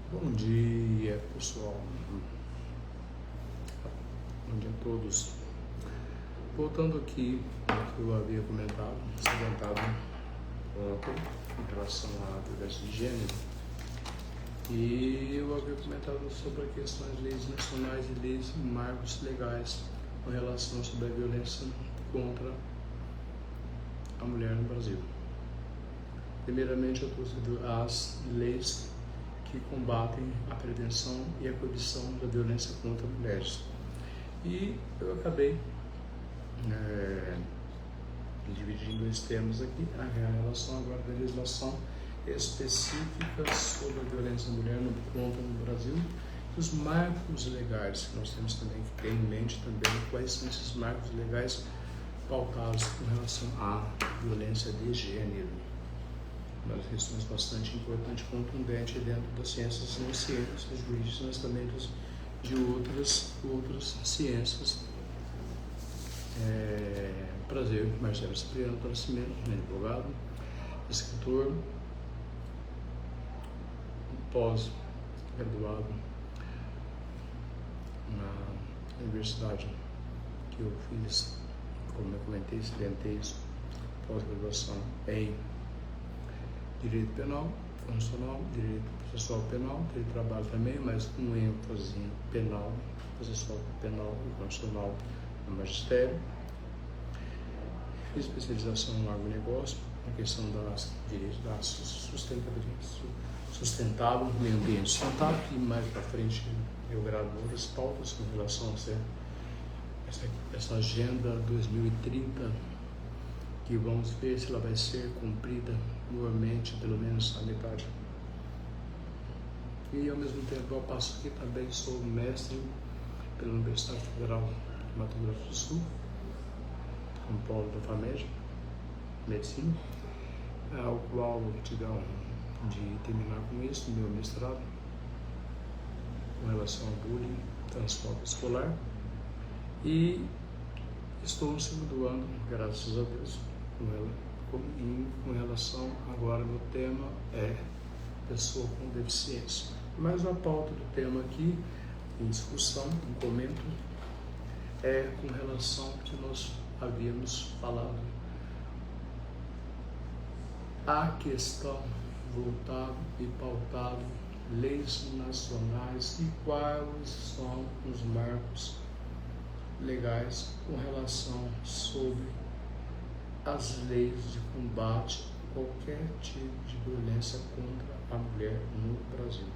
Bom dia, pessoal. Bom dia a todos. Voltando aqui ao que eu havia comentado ontem em relação à violência de gênero, e eu havia comentado sobre a questão das leis nacionais e leis marcos legais com relação sobre a violência contra a mulher no Brasil. Primeiramente, eu trouxe as leis que combatem a prevenção e a coibição da violência contra mulheres. E eu acabei dividindo em dois temas aqui, a relação agora da legislação específica sobre a violência mulher contra no Brasil, e os marcos legais que nós temos também que ter em mente também, quais são esses marcos legais pautados com relação à violência de gênero. Uma das questões bastante importante e contundente dentro das ciências não ciências jurídicas, mas também de outras ciências. Prazer, Marcelo Cipriano Nascimento, advogado, escritor, pós-graduado na universidade que eu fiz, como eu comentei, excelente pós-graduação em Direito Penal, Constitucional, Direito Processual Penal, Direito do Trabalho também, mas com ênfase em penal, processual penal e constitucional no magistério. Fiz especialização no agronegócio, na questão das direitos da sustentável, meio ambiente sustentável, e mais para frente eu gravo outras pautas com relação a essa agenda 2030, que vamos ver se ela vai ser cumprida novamente, pelo menos a metade. E ao mesmo tempo eu passo aqui também, sou mestre pela Universidade Federal de Mato Grosso do Sul, com o polo da FAMED, Medicina, ao qual eu tive a honra de terminar com isso, meu mestrado, com relação ao bullying, transporte escolar, e estou no segundo ano, graças a Deus, com relação, agora meu tema é pessoa com deficiência. Mas a pauta do tema aqui, em discussão, em comento, é com relação ao que nós havíamos falado, a questão voltada e pautado, leis nacionais e quais são os marcos legais com relação sobre as leis de combate a qualquer tipo de violência contra a mulher no Brasil.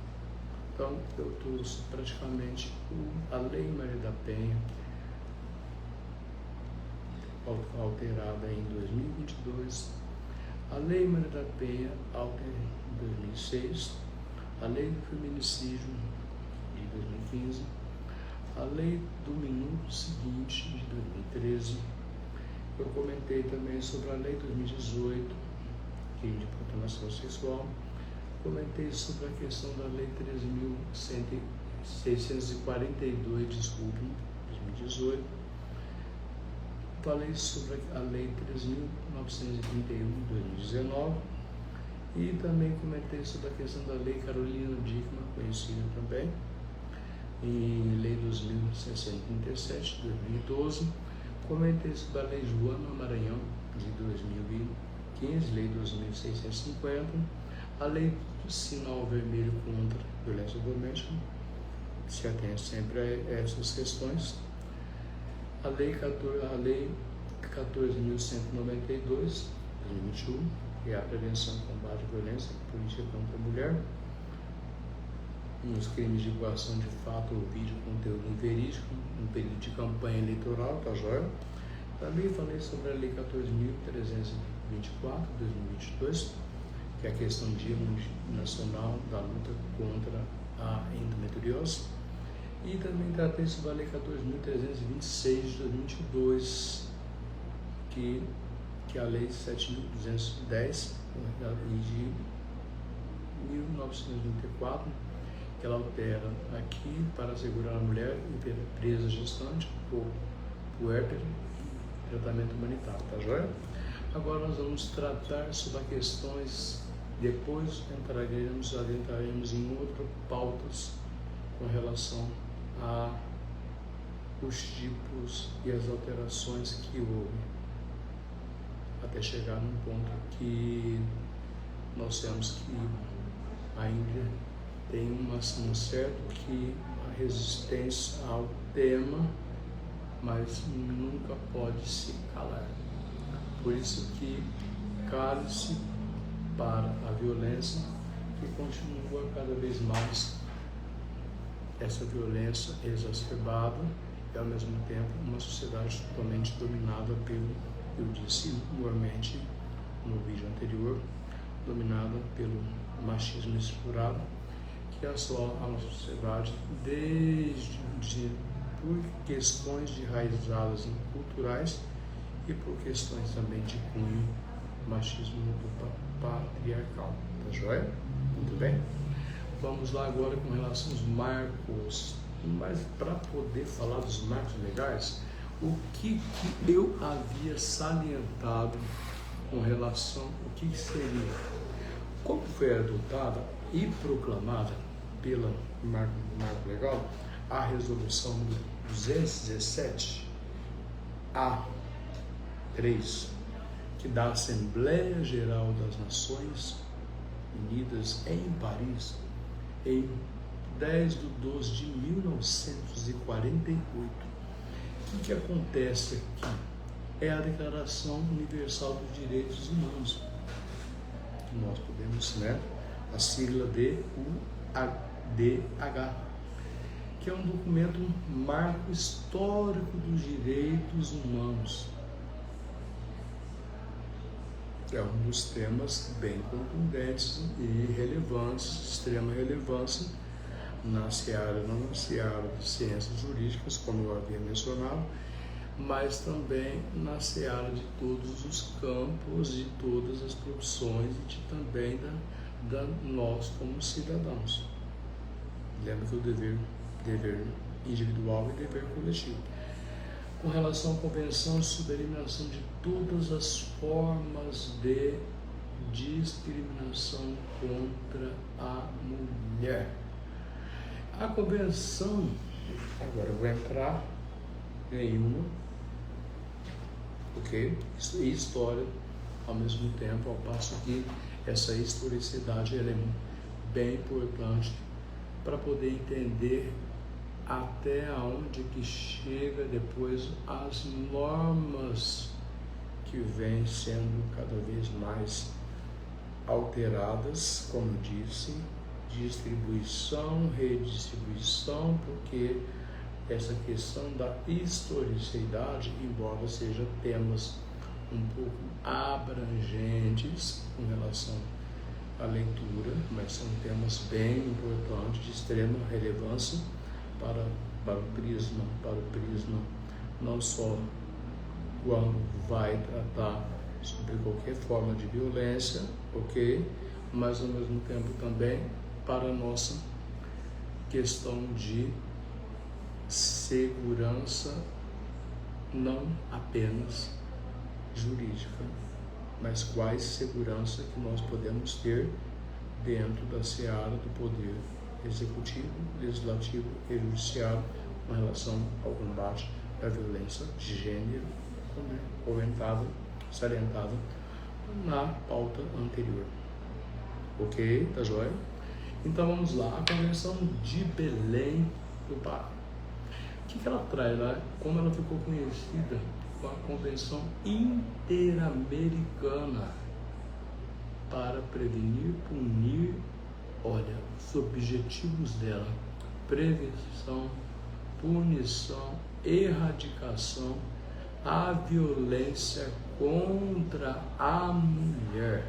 Então, eu trouxe praticamente a Lei Maria da Penha, alterada em 2022, a Lei Maria da Penha, alterada em 2006, a Lei do Feminicídio de 2015, a Lei do Minuto Seguinte de 2013, eu comentei também sobre a Lei 2018, crime de profanação sexual, comentei sobre a questão da Lei 13.642, desculpe, 2018, falei sobre a Lei 3.931 de 2019 e também comentei sobre a questão da Lei Carolina Dickmann, conhecida também, e Lei 2.637 de 2012, comentei sobre a Lei Joana Maranhão de 2015, Lei 2.650, a Lei do Sinal Vermelho contra a Violência Doméstica, se atende sempre a essas questões, a Lei 14.192 de 2021, que é a prevenção e combate à violência política contra a mulher, nos crimes de divulgação de fato ou vídeo conteúdo inverídico, no período de campanha eleitoral, tá joia? Também falei sobre a Lei 14.324 de 2022, que é a questão do Dia Nacional da Luta contra a Endometriose, e também tratei sobre a Lei 14.326 de 2022, que é a Lei 7.210 de 1994, que ela altera aqui para assegurar a mulher presa gestante ou puérpera tratamento humanitário, tá joia? Agora nós vamos tratar sobre as questões Depois adentraremos em outras pautas com relação a os tipos e as alterações que houve, até chegar num ponto que nós temos que ainda tem um certo que a resistência ao tema, mas nunca pode se calar. Por isso que cale-se para a violência, que continua cada vez mais essa violência exacerbada e ao mesmo tempo uma sociedade totalmente dominada pelo, eu disse anteriormente no vídeo anterior, dominada pelo machismo estruturado, que assola a nossa sociedade por questões de raizadas culturais e por questões também de cunho machismo patriarcal. Tá joia? Muito bem? Vamos lá agora com relação aos marcos. Mas para poder falar dos marcos legais, o que eu havia salientado com relação ao que seria, como foi adotada e proclamada pela Marco Legal a resolução 217 A3, que da Assembleia Geral das Nações Unidas em Paris, em 10/12/1948. O que acontece aqui? É a Declaração Universal dos Direitos Humanos. Nós podemos, a sigla DUADH, que é um documento, um marco histórico dos direitos humanos. É um dos temas bem contundentes e relevantes, de extrema relevância, não na seara de ciências jurídicas, como eu havia mencionado, mas também na seara de todos os campos, de todas as profissões e também da nós como cidadãos. Lembra que o dever individual e dever coletivo. Com relação à Convenção sobre a Eliminação de todas as formas de discriminação contra a mulher. A Convenção, agora eu vou entrar em uma, porque história ao mesmo tempo, ao passo que essa historicidade ela é bem importante para poder entender até onde que chega depois as normas que vêm sendo cada vez mais alteradas, como disse, distribuição, redistribuição, porque essa questão da historicidade, embora seja temas um pouco abrangentes com relação à leitura, mas são temas bem importantes, de extrema relevância para o prisma não só quando vai tratar sobre qualquer forma de violência, ok? Mas ao mesmo tempo também para a nossa questão de segurança, não apenas jurídica, mas quais segurança que nós podemos ter dentro da seara do poder executivo, legislativo e judiciário com relação ao combate da violência de gênero, comentada, salientada na pauta anterior. Ok? Tá joia? Então vamos lá, a Convenção de Belém do Pará. O que ela traz lá? Como ela ficou conhecida com a Convenção Interamericana para prevenir, punir, olha, os objetivos dela: prevenção, punição, erradicação à violência contra a mulher,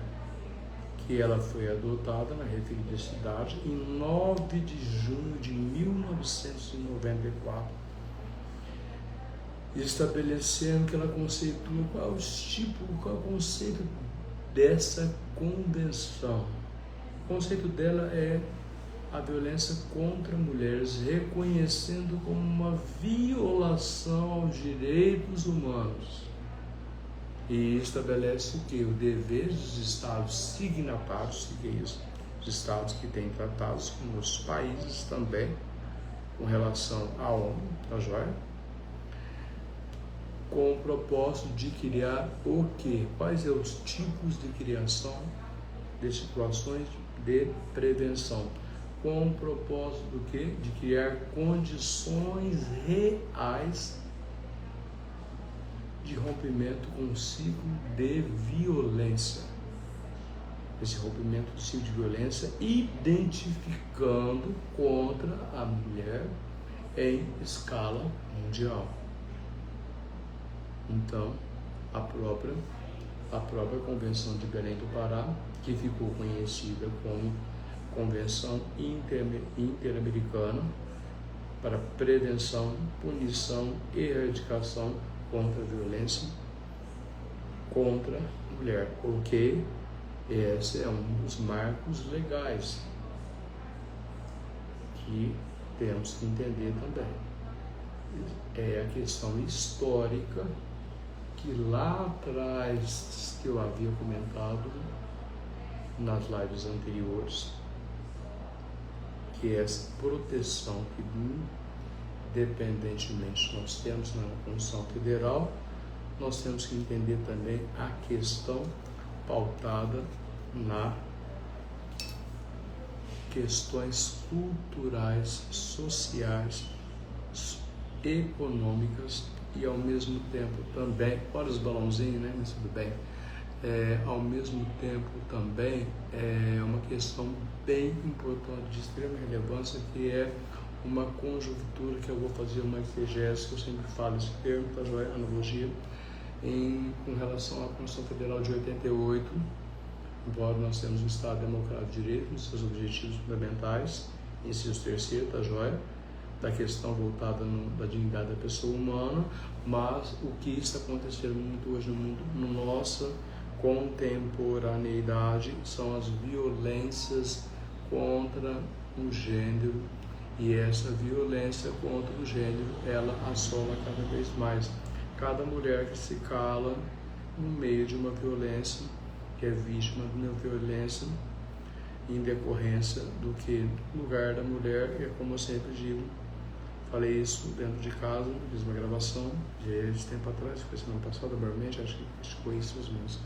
que ela foi adotada na referida cidade em 9 de junho de 1994, estabelecendo que ela conceitua qual o conceito dessa convenção. O conceito dela é a violência contra mulheres, reconhecendo como uma violação aos direitos humanos. e estabelece que o dever dos estados signatários, que é isso, os estados que têm tratados com os países também, com relação à ONU, tá joia? Com o propósito de criar o quê? Quais são os tipos de criação de situações de prevenção? Com o propósito do quê? De criar condições reais de rompimento com um ciclo de violência. Esse rompimento do ciclo de violência identificando contra a mulher em escala mundial. Então, a própria Convenção de Belém do Pará, que ficou conhecida como Convenção Interamericana para Prevenção, Punição e Erradicação contra a Violência contra a Mulher, porque esse é um dos marcos legais que temos que entender também. É a questão histórica que lá atrás, que eu havia comentado nas lives anteriores, que essa proteção que independentemente nós temos na Constituição Federal, nós temos que entender também a questão pautada na questões culturais, sociais, econômicas e ao mesmo tempo também, olha os balãozinhos, né? Mas tudo bem. Ao mesmo tempo também é uma questão bem importante, de extrema relevância, que é uma conjuntura que eu vou fazer uma exegese, que eu sempre falo esse termo, tá joia? Analogia, com relação à Constituição Federal de 88, embora nós temos um Estado Democrático de Direito, nos seus objetivos fundamentais, inciso 3º, tá joia? Da questão voltada da dignidade da pessoa humana, mas o que está acontecendo muito hoje no mundo, na nossa contemporaneidade, são as violências contra o gênero, e essa violência contra o gênero, ela assola cada vez mais cada mulher que se cala no meio de uma violência, que é vítima de uma violência em decorrência do que no lugar da mulher, é como eu sempre digo, falei isso dentro de casa, fiz uma gravação de tempo atrás, foi semana passada, provavelmente, acho que foi isso mesmo.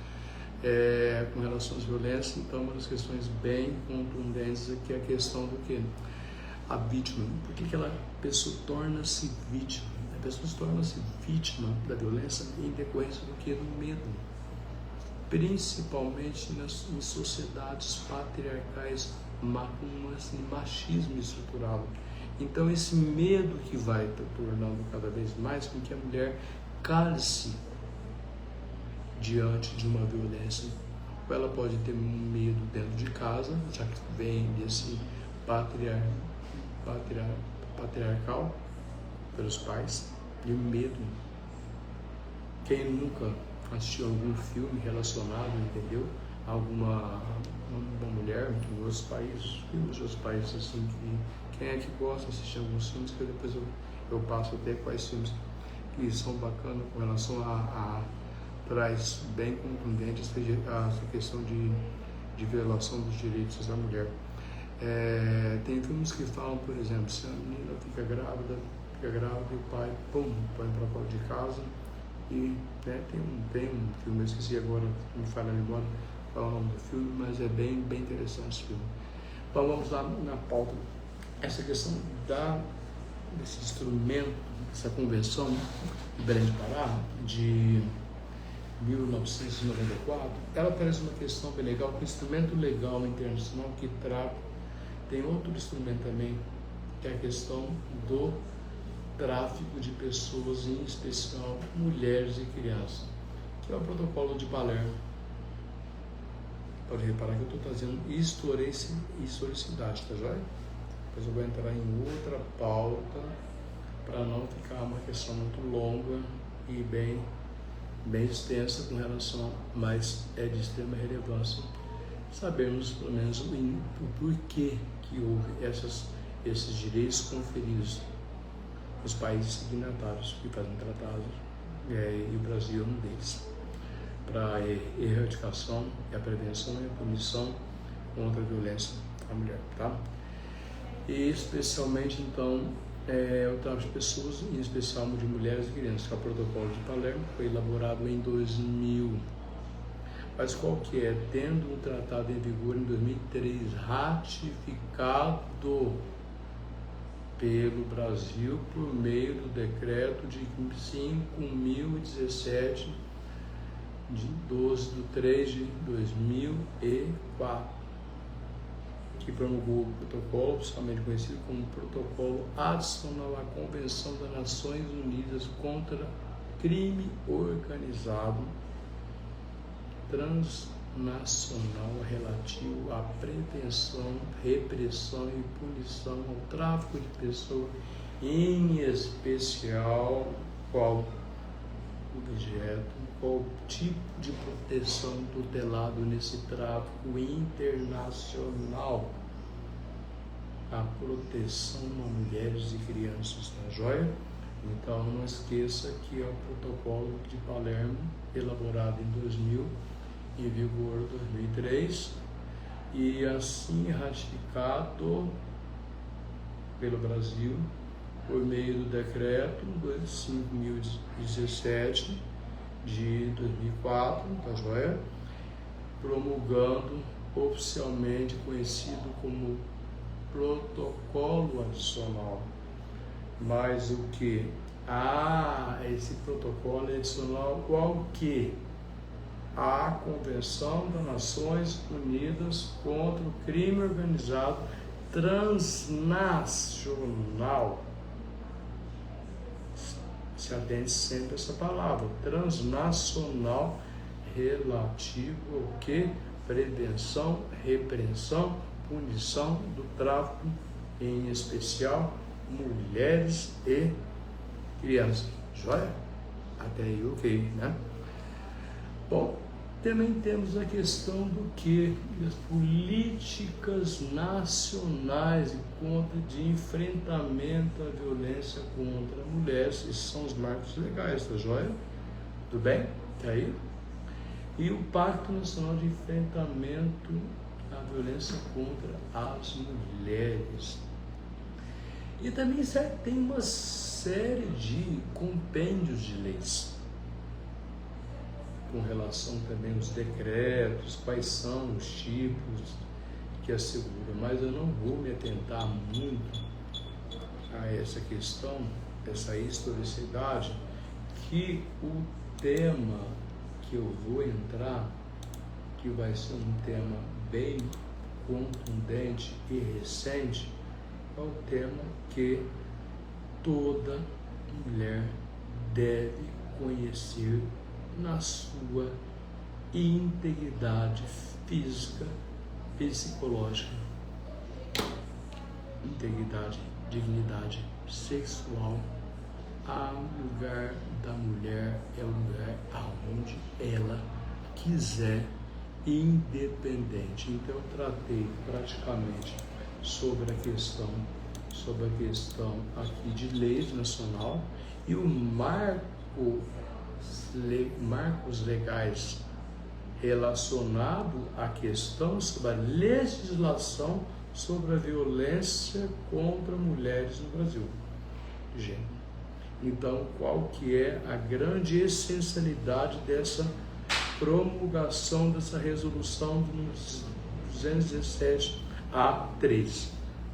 Com relação às violências, então uma das questões bem contundentes aqui é a questão do que? A vítima. Por que a pessoa torna-se vítima? A pessoa torna-se vítima da violência em decorrência do que? Do medo. Principalmente em sociedades patriarcais, com esse machismo estrutural. Então esse medo que vai tornando cada vez mais com que a mulher cale-se diante de uma violência. Ou ela pode ter medo dentro de casa, já que vem desse patriarcal pelos pais, e o medo. Quem nunca assistiu algum filme relacionado, entendeu? Alguma uma mulher em outros países, filmes de outros países assim, quem é que gosta de assistir alguns filmes, que depois eu passo até quais filmes que são bacanas com relação a traz bem contundente essa questão de violação dos direitos da mulher. Tem filmes que falam, por exemplo, se a menina fica grávida e o pai, põe para fora de casa, e tem um filme, eu esqueci agora, me falha a memória qual é o nome do filme, mas é bem interessante esse filme. Então vamos lá na pauta, essa questão desse instrumento, essa convenção de Belém do Pará, de 1994, ela traz uma questão bem legal, que o instrumento legal internacional que trata, tem outro instrumento também, que é a questão do tráfico de pessoas, em especial mulheres e crianças, que é o protocolo de Palermo. Pode reparar que eu estou trazendo historicidade, tá joia? Depois eu vou entrar em outra pauta, para não ficar uma questão muito longa e bem extensa com relação, mas é de extrema relevância sabermos pelo menos o porquê que houve esses direitos conferidos nos países signatários que fazem tratados, e o Brasil é um deles. para a erradicação e a prevenção e a punição contra a violência à mulher, tá? E especialmente, então, o tráfico de pessoas, em especial de mulheres e crianças, que é o protocolo de Palermo, foi elaborado em 2000. Mas qual que é? Tendo um tratado em vigor em 2003, ratificado pelo Brasil por meio do decreto de 5.017, de 12/3/2004, que promulgou o protocolo, oficialmente conhecido como Protocolo Adicional à Convenção das Nações Unidas contra Crime Organizado Transnacional relativo à prevenção, repressão e punição ao tráfico de pessoas, em especial qual objeto, qual tipo de proteção tutelado nesse tráfico internacional, a proteção a mulheres e crianças, tá joia? Então não esqueça que é o protocolo de Palermo, elaborado em 2000, em vigor em 2003, e assim ratificado pelo Brasil por meio do decreto 5.017 de 2004, tá joia? Promulgando oficialmente conhecido como protocolo adicional. Mas o que? Esse protocolo adicional qual que? A Convenção das Nações Unidas contra o Crime Organizado Transnacional. Se atende sempre a essa palavra, transnacional, relativo ao que? Prevenção, repressão, punição do tráfico, em especial mulheres e crianças. Joia? Até aí, ok, né? Bom, também temos a questão do que? Das políticas nacionais de enfrentamento à violência contra mulheres. Esses são os marcos legais, tá joia? Tudo bem? Tá aí? E o Pacto Nacional de Enfrentamento à Violência contra as Mulheres. E também tem uma série de compêndios de leis, com relação também aos decretos, quais são os tipos que asseguram, mas eu não vou me atentar muito a essa questão, essa historicidade, que o tema que eu vou entrar, que vai ser um tema bem contundente e recente, é o tema que toda mulher deve conhecer na sua integridade física, psicológica, integridade, dignidade sexual. O lugar da mulher é o lugar aonde ela quiser, independente. Então eu tratei praticamente sobre a questão aqui de leis nacional e o marcos legais relacionado à questão sobre a legislação sobre a violência contra mulheres no Brasil. Gente, então qual que é a grande essencialidade dessa promulgação dessa resolução do 217A3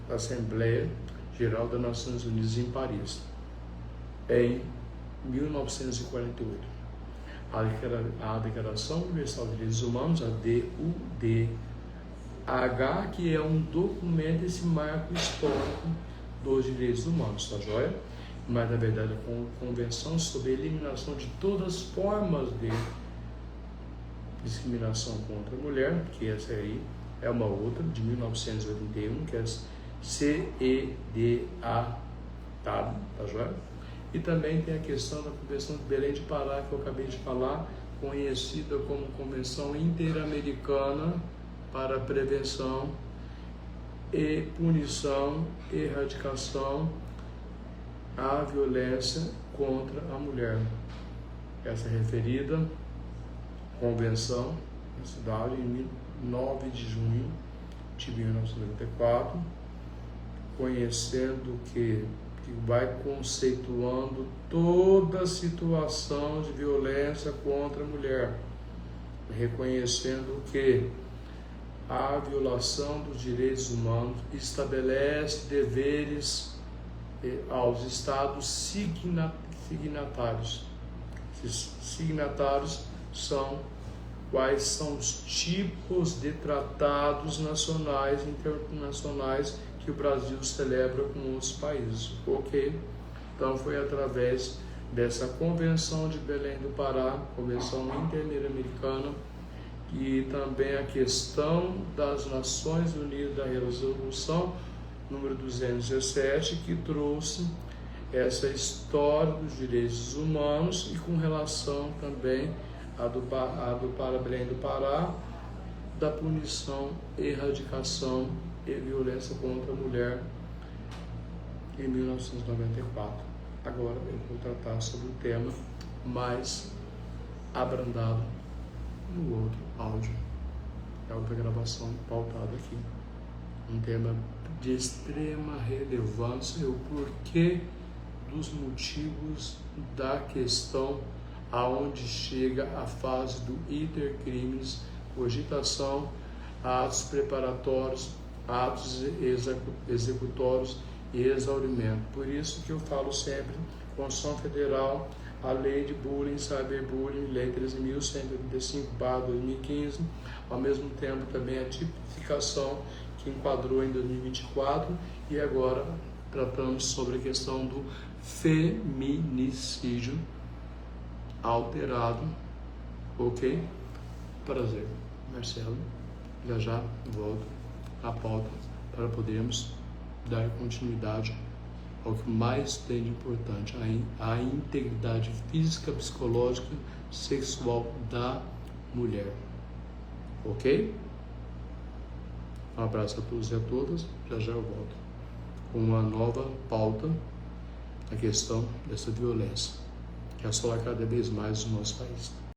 da Assembleia Geral das Nações Unidas em Paris, em 1948. A Declaração Universal de Direitos Humanos, a DUDH, que é um documento, esse marco histórico dos direitos humanos, tá joia? Mas, na verdade, a Convenção sobre a Eliminação de todas as formas de discriminação contra a mulher, que essa aí é uma outra, de 1981, que é CEDA, tá joia? E também tem a questão da Convenção de Belém de Pará, que eu acabei de falar, conhecida como Convenção Interamericana para a Prevenção e Punição e Erradicação à Violência contra a Mulher. Essa referida convenção na cidade em 9 de junho de 1994, conhecendo que vai conceituando toda a situação de violência contra a mulher, reconhecendo que a violação dos direitos humanos estabelece deveres aos Estados signatários. Esses signatários são quais são os tipos de tratados nacionais e internacionais que o Brasil celebra com outros países, ok? Então foi através dessa Convenção de Belém do Pará, Convenção Interamericana, e também a questão das Nações Unidas da Resolução número 217, que trouxe essa história dos direitos humanos e com relação também a do Belém do Pará, da punição, erradicação e violência contra a mulher em 1994. Agora eu vou tratar sobre o tema mais abrandado no outro áudio, é outra gravação pautada aqui. Um tema de extrema relevância, o porquê dos motivos da questão aonde chega a fase do iter crimes, cogitação, atos preparatórios, atos executórios e exaurimento. Por isso que eu falo sempre, Constituição Federal, a Lei de Bullying, Cyberbullying, Lei 13.185/2015, ao mesmo tempo também a tipificação que enquadrou em 2024, e agora tratamos sobre a questão do feminicídio alterado, ok? Prazer, Marcelo, já volto à pauta para podermos dar continuidade ao que mais tem de importante, a integridade física, psicológica, sexual da mulher, ok? Um abraço a todos e a todas, já eu volto com uma nova pauta, a questão dessa violência, que assola cada vez mais o nosso país.